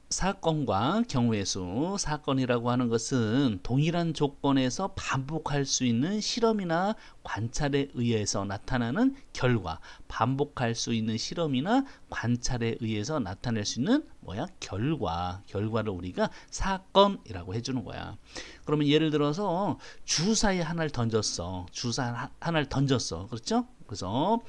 사건과 경우의 수, 사건이라고 하는 것은 동일한 조건에서 반복할 수 있는 실험이나 관찰에 의해서 나타나는 결과, 반복할 수 있는 실험이나 관찰에 의해서 나타낼 수 있는 결과를 우리가 사건이라고 해주는 거야. 그러면 예를 들어서 주사위 하나를 던졌어. 주사 하나를 던졌어. 그렇죠? 그래서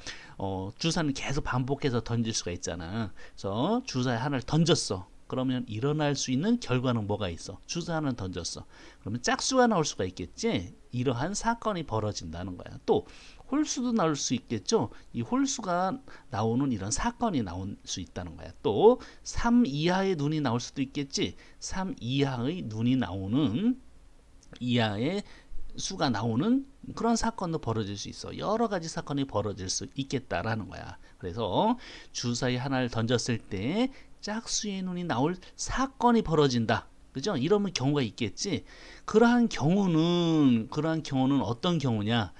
주사는 계속 반복해서 던질 수가 있잖아. 그래서 주사위 하나를 던졌어. 그러면 일어날 수 있는 결과는 뭐가 있어? 주사 하나를 던졌어. 그러면 짝수가 나올 수가 있겠지? 이러한 사건이 벌어진다는 거야. 또 홀수도 나올 수 있겠죠? 이 홀수가 나오는 이런 사건이 나올 수 있다는 거야. 또 3 이하의 눈이 나올 수도 있겠지? 3 이하의 눈이 나오는 이하의 수가 나오는 그런 사건도 벌어질 수 있어. 여러 가지 사건이 벌어질 수 있겠다라는 거야. 그래서 주사위 하나를 던졌을 때 짝수의 눈이 나올 사건이 벌어진다. 그죠? 이러면 경우가 있겠지. 그러한 경우는 어떤 경우냐?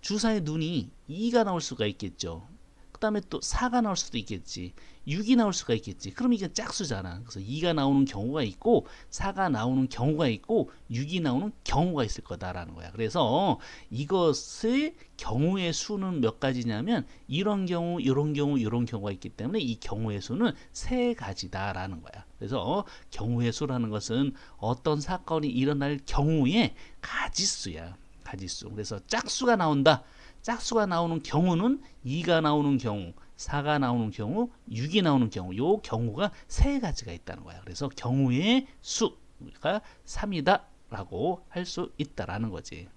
주사의 눈이 2가 나올 수가 있겠죠. 그 다음에 또 4가 나올 수도 있겠지. 6이 나올 수가 있겠지. 그럼 이게 짝수잖아. 그래서 2가 나오는 경우가 있고 4가 나오는 경우가 있고 6이 나오는 경우가 있을 거다라는 거야. 그래서 이것의 경우의 수는 몇 가지냐면 이런 경우, 이런 경우, 이런 경우가 있기 때문에 이 경우의 수는 세 가지다라는 거야. 그래서 경우의 수라는 것은 어떤 사건이 일어날 경우의 가지수야. 가지수. 그래서 짝수가 나온다. 짝수가 나오는 경우는 2가 나오는 경우, 4가 나오는 경우, 6이 나오는 경우, 요 경우가 세 가지가 있다는 거야. 그래서 경우의 수가 3이다 라고 할 수 있다라는 거지.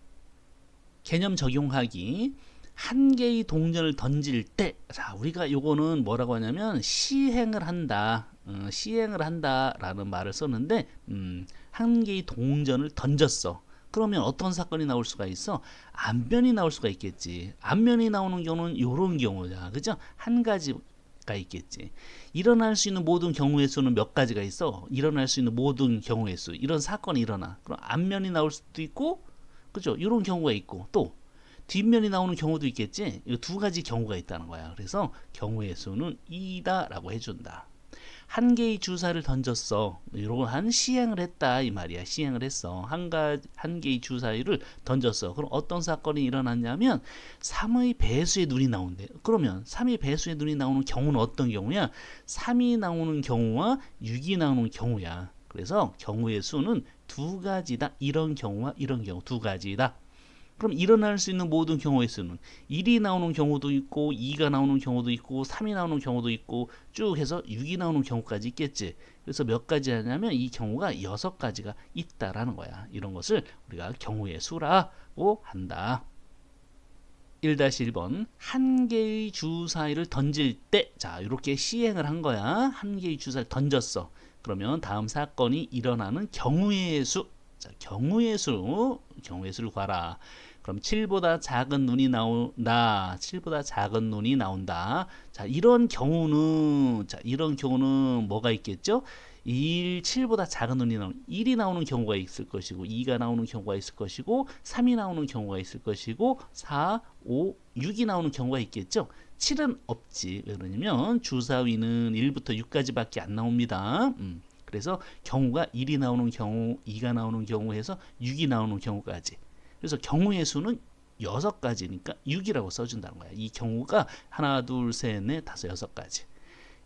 개념 적용하기. 한 개의 동전을 던질 때, 자, 우리가 요거는 뭐라고 하냐면 시행을 한다. 시행을 한다라는 말을 썼는데, 한 개의 동전을 던졌어. 그러면 어떤 사건이 나올 수가 있어? 안면이 나올 수가 있겠지. 안면이 나오는 경우는 이런 경우야. 그죠? 한 가지가 있겠지. 일어날 수 있는 모든 경우의 수는 몇 가지가 있어? 일어날 수 있는 모든 경우의 수. 이런 사건이 일어나. 그럼 안면이 나올 수도 있고, 그죠? 이런 경우가 있고, 또 뒷면이 나오는 경우도 있겠지. 이 두 가지 경우가 있다는 거야. 그래서 경우의 수는 2다라고 해준다. 한 개의 주사를 던졌어. 이러한 시행을 했다 이 말이야. 시행을 했어. 한 개의 주사위를 던졌어. 그럼 어떤 사건이 일어났냐면 3의 배수의 눈이 나온대. 그러면 3의 배수의 눈이 나오는 경우는 어떤 경우야? 3이 나오는 경우와 6이 나오는 경우야. 그래서 경우의 수는 두 가지다. 이런 경우와 이런 경우 두 가지다. 그럼 일어날 수 있는 모든 경우의 수는 1이 나오는 경우도 있고 2가 나오는 경우도 있고 3이 나오는 경우도 있고 쭉 해서 6이 나오는 경우까지 있겠지. 그래서 몇 가지 하냐면 이 경우가 6가지가 있다라는 거야. 이런 것을 우리가 경우의 수라고 한다. 1-1번 한 개의 주사위를 던질 때, 자, 이렇게 시행을 한 거야. 한 개의 주사위를 던졌어. 그러면 다음 사건이 일어나는 경우의 수. 자, 경우의 수를 구하라. 그럼 7보다 작은 눈이 나온다. 7보다 작은 눈이 나온다. 자, 이런 경우는 뭐가 있겠죠? 7보다 작은 눈이 나오는 1이 나오는 경우가 있을 것이고 2가 나오는 경우가 있을 것이고 3이 나오는 경우가 있을 것이고 4, 5, 6이 나오는 경우가 있겠죠. 7은 없지. 왜 그러냐면 주사위는 1부터 6까지밖에 안 나옵니다. 그래서 경우가 1이 나오는 경우, 2가 나오는 경우 해서 6이 나오는 경우까지. 그래서 경우의 수는 6가지니까 6이라고 써준다는 거야. 이 경우가 하나, 둘, 셋, 넷, 다섯, 6가지.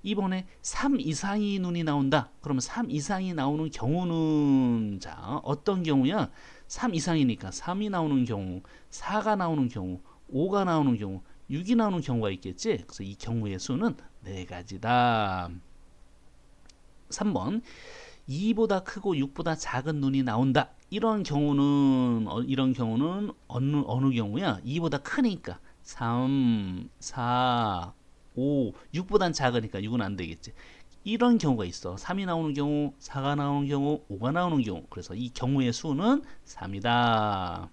이번에 3 이상의 눈이 나온다. 그러면 3 이상이 나오는 경우는 자, 어떤 경우야? 3 이상이니까 3이 나오는 경우, 4가 나오는 경우, 5가 나오는 경우, 6이 나오는 경우가 있겠지. 그래서 이 경우의 수는 4가지다. 3번 2보다 크고 6보다 작은 눈이 나온다. 이런 경우는 어느 경우야? 2보다 크니까 3, 4, 5, 6보단 작으니까 6은 안 되겠지. 이런 경우가 있어. 3이 나오는 경우, 4가 나오는 경우, 5가 나오는 경우. 그래서 이 경우의 수는 3이다.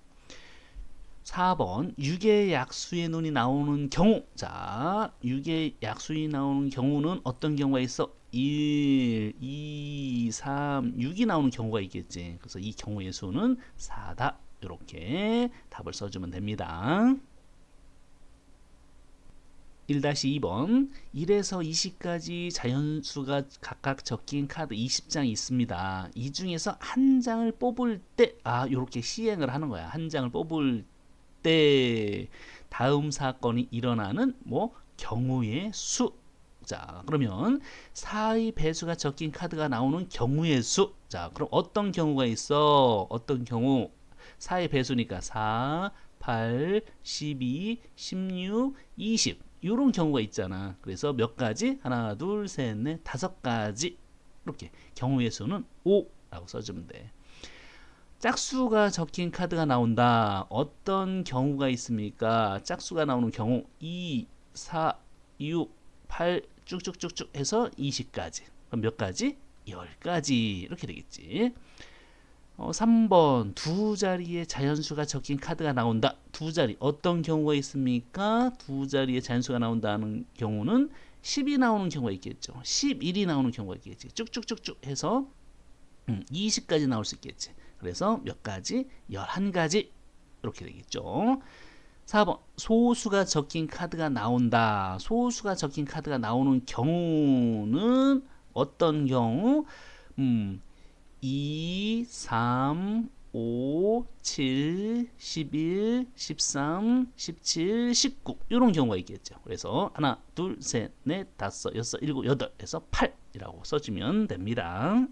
4번 6의 약수의 눈이 나오는 경우. 자, 6의 약수이 나오는 경우는 어떤 경우가 있어? 1, 2, 3, 6이 나오는 경우가 있겠지. 그래서 이 경우의 수는 4다. 이렇게 답을 써주면 됩니다. 1-2번 1에서 20까지 자연수가 각각 적힌 카드 20장이 있습니다. 이 중에서 한 장을 뽑을 때 요렇게 시행을 하는 거야. 한 장을 뽑을 때 다음 사건이 일어나는 경우의 수. 자, 그러면 4의 배수가 적힌 카드가 나오는 경우의 수. 자, 그럼 어떤 경우가 있어? 어떤 경우? 4의 배수니까 4, 8, 12, 16, 20 이런 경우가 있잖아. 그래서 몇 가지? 하나, 둘, 셋, 넷, 5가지. 이렇게 경우의 수는 5라고 써주면 돼. 짝수가 적힌 카드가 나온다. 어떤 경우가 있습니까? 짝수가 나오는 경우 2, 4, 6, 8 쭉쭉쭉쭉 해서 20까지. 그럼 몇 가지? 10가지. 이렇게 되겠지. 3번 두 자리의 자연수가 적힌 카드가 나온다. 두 자리 어떤 경우가 있습니까? 두 자리의 자연수가 나온다는 경우는 10이 나오는 경우가 있겠죠. 11이 나오는 경우가 있겠지. 쭉쭉쭉쭉 해서 20까지 나올 수 있겠지. 그래서 몇 가지? 11가지. 이렇게 되겠죠. 4번 소수가 적힌 카드가 나온다. 소수가 적힌 카드가 나오는 경우는 어떤 경우? 2, 3, 5, 7, 11, 13, 17, 19 이런 경우가 있겠죠. 그래서 하나, 둘, 셋, 넷, 다섯, 여섯, 일곱, 여덟 해서 8이라고 써주면 됩니다.